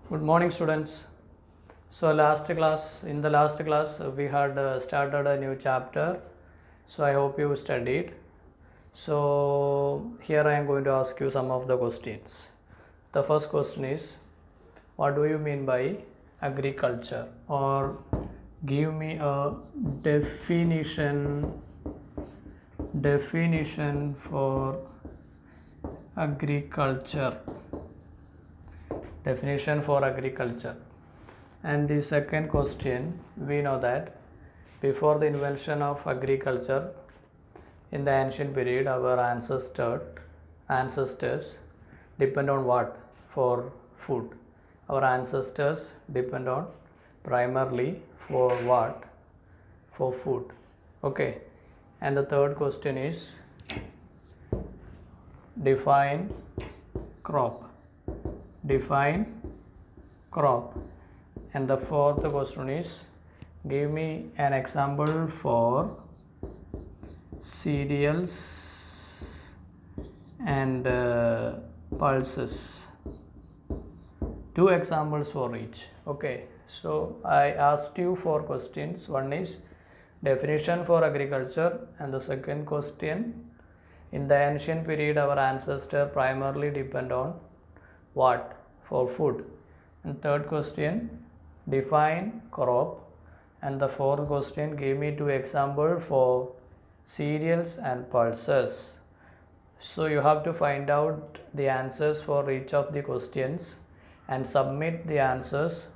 Good morning, students. So in the last class we had started a new chapter. So I hope you studied. So here I am going to ask you some of the questions. The first question is, what do you mean by agriculture? Or give me a definition for agriculture. Definition for agriculture. And the second question, we know that before the invention of agriculture in the ancient period, our ancestors depend on what? For food. Our ancestors depend on primarily for what? For food. Okay. And the third question is, define crop. And the fourth question is, give me an example for cereals and pulses. 2 examples for each. Okay, so I asked you 4 questions. One is definition for agriculture, and the second question, in the ancient period our ancestors primarily depend on what? For food. And third question, define crop. And the fourth question, give me 2 examples for cereals and pulses. So you have to find out the answers for each of the questions and submit the answers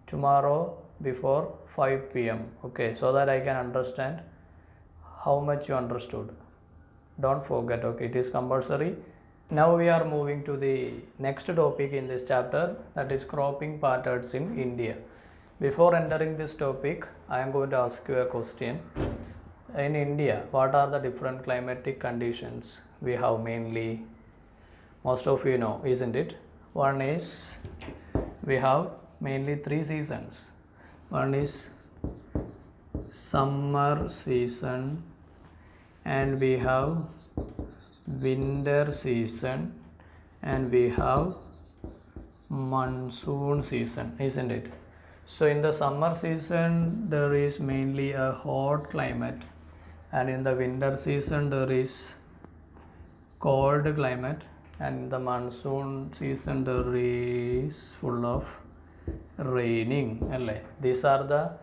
tomorrow before 5 p.m. Okay, so that I can understand how much you understood. Don't forget, okay, it is compulsory. Now we are moving to the next topic in this chapter, that is cropping patterns in India. Before entering this topic, I am going to ask you a question. In India, what are the different climatic conditions we have mainly? Most of you know, isn't it? One is, we have mainly 3 seasons. One is summer season, and we have winter season, and we have monsoon season, isn't it? So in the summer season there is mainly a hot climate, and in the winter season there is cold climate, and in the monsoon season there is full of raining. These are the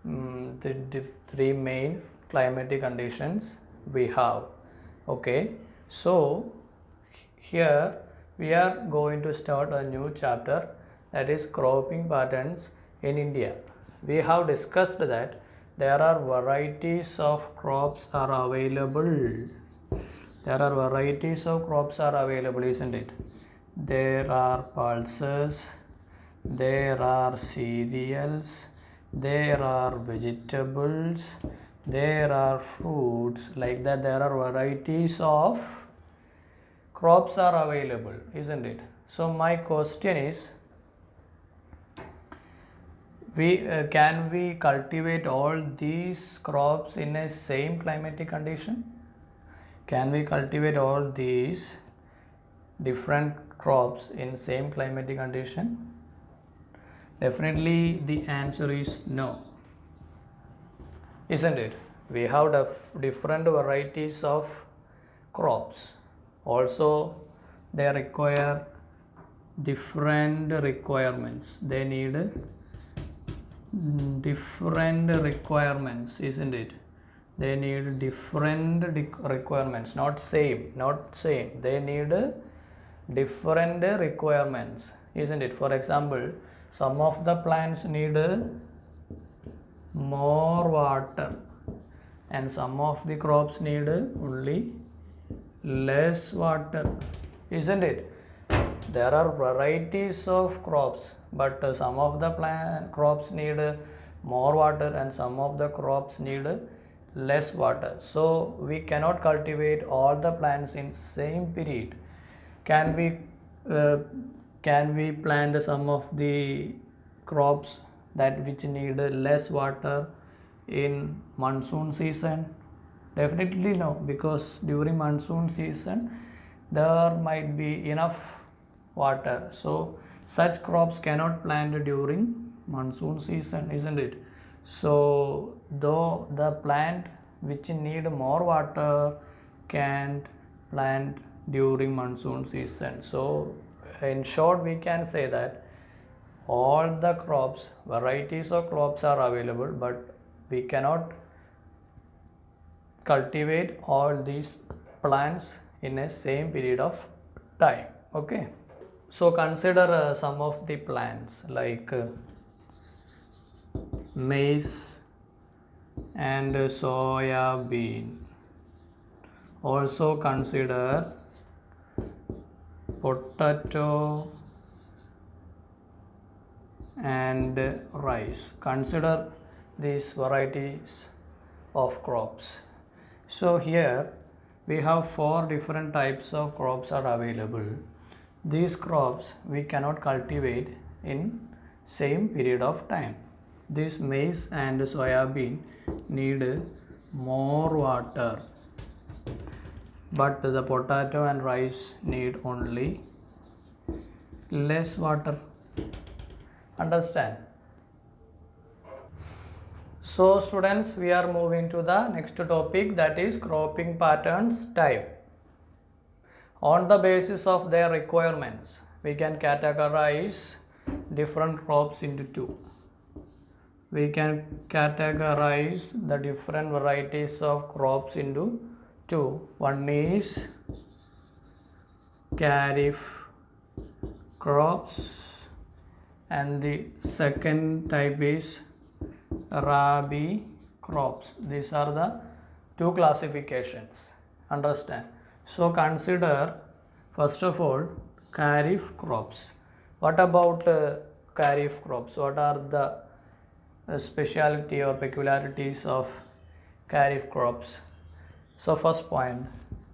3 main climatic conditions we have. Okay, so here we are going to start a new chapter, that is cropping patterns in India. We have discussed that there are varieties of crops are available. Isn't it? There are pulses, there are cereals, there are vegetables, there are fruits, like that. There are varieties of crops are available, isn't it? So my question is, can we cultivate all these crops in a same climatic condition? Can we cultivate all these different crops in same climatic condition? Definitely the answer is no, isn't it? We have different varieties of crops. Also, they require different requirements. They need different requirements, isn't it? They need different requirements, not same. They need different requirements, isn't it? For example, some of the plants need more water, and some of the crops need only less water, isn't it? There are varieties of crops, but some of the crops need more water, and some of the crops need less water. So we cannot cultivate all the plants in same period. Can we plant some of the crops that which need less water in monsoon season? Definitely no, because during monsoon season there might be enough water, so Such crops cannot plant during monsoon season, isn't it? So though the plant which need more water can't plant during monsoon season. So in short we can say that all the crops, varieties of crops are available, but we cannot cultivate all these plants in a same period of time. Okay, so consider some of the plants like maize and soya bean. Also consider potato and rice. Consider these varieties of crops. So here we have 4 different types of crops are available. These crops we cannot cultivate in same period of time. This maize and soya bean need more water, but the potato and rice need only less water. Understand? So students, we are moving to the next topic, that is cropping patterns type. On the basis of their requirements, we can categorize different crops into 2. We can categorize the different varieties of crops into 2. One is kharif crops and the second type is rabi crops. These are the 2 classifications. Understand? So consider first of all kharif crops. What about kharif crops? What are the speciality or peculiarities of kharif crops? So first point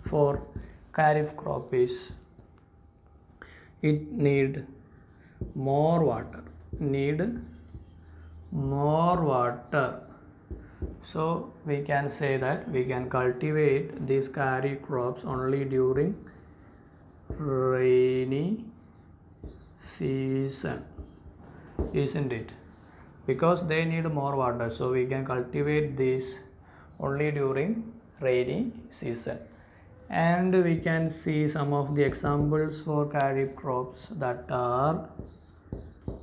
for kharif crop is it need more water. So we can say that we can cultivate these kharif crops only during rainy season, isn't it? Because they need more water, so we can cultivate these only during rainy season. And we can see some of the examples for kharif crops, that are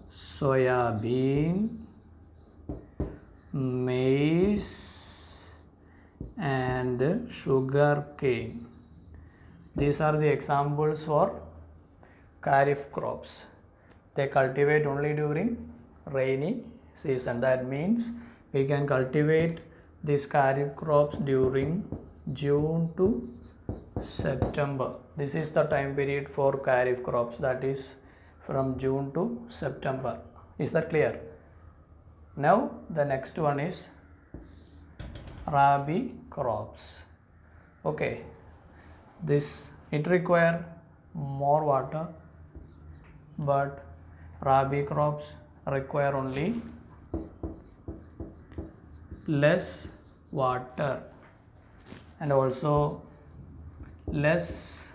soya bean, maize and sugar cane. These are the examples for kharif crops. They cultivate only during rainy season. That means we can cultivate these kharif crops during June to September. This is the time period for kharif crops, that is from June to September. Is that clear? Now the next one is rabi crops. Okay, it require more water, but rabi crops require only less water and also less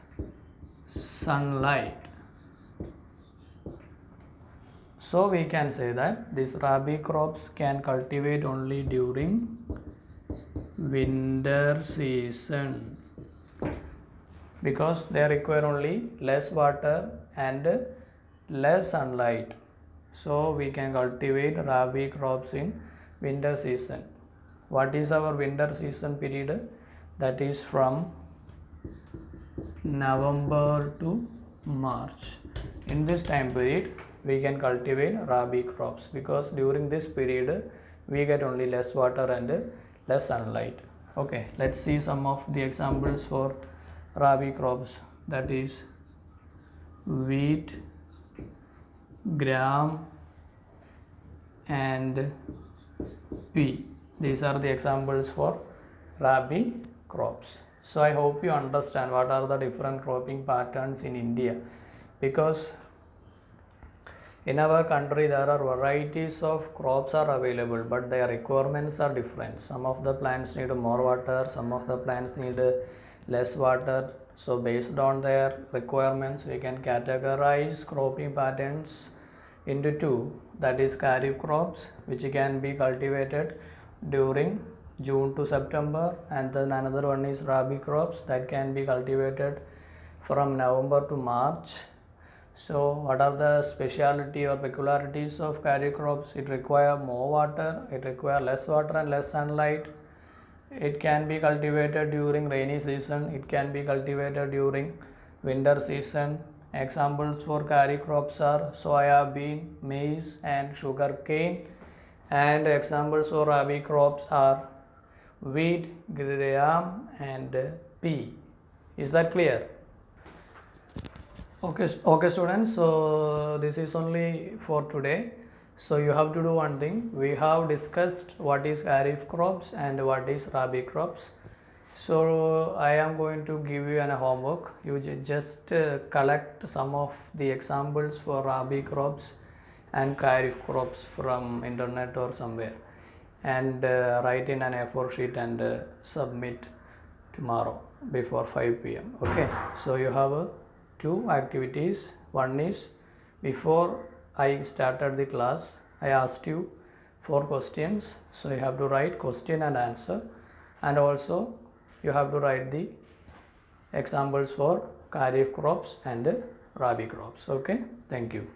sunlight. So we can say that these rabi crops can cultivate only during winter season, because they require only less water and less sunlight. So we can cultivate rabi crops in winter season. What is our winter season period? That is from November to March. In this time period we can cultivate rabi crops, because during this period we get only less water and less sunlight. Okay, let's see some of the examples for rabi crops, that is wheat, gram and pea. These are the examples for rabi crops. So I hope you understand what are the different cropping patterns in India, because in our country there are varieties of crops are available, but their requirements are different. Some of the plants need more water, some of the plants need less water, So based on their requirements, we can categorize cropping patterns into two, that is kharif crops, which can be cultivated during June to September, and then another one is rabi crops that can be cultivated from November to March. So what are the speciality or peculiarities of kharif crops? It require more water, it require less water and less sunlight. It can be cultivated during rainy season, it can be cultivated during winter season. Examples for kharif crops are soya bean, maize and sugar cane. And examples for rabi crops are wheat, gram and pea. Is that clear? Okay students, so this is only for today. So you have to do one thing. We have discussed what is kharif crops and what is rabi crops. So I am going to give you a homework. You just collect some of the examples for rabi crops and kharif crops from internet or somewhere, and write in an A4 sheet and submit tomorrow before 5 p.m. Okay, so you have two activities. One is, before I started the class, I asked you 4 questions, so you have to write question and answer, and also you have to write the examples for kharif crops and rabi crops. Okay, thank you.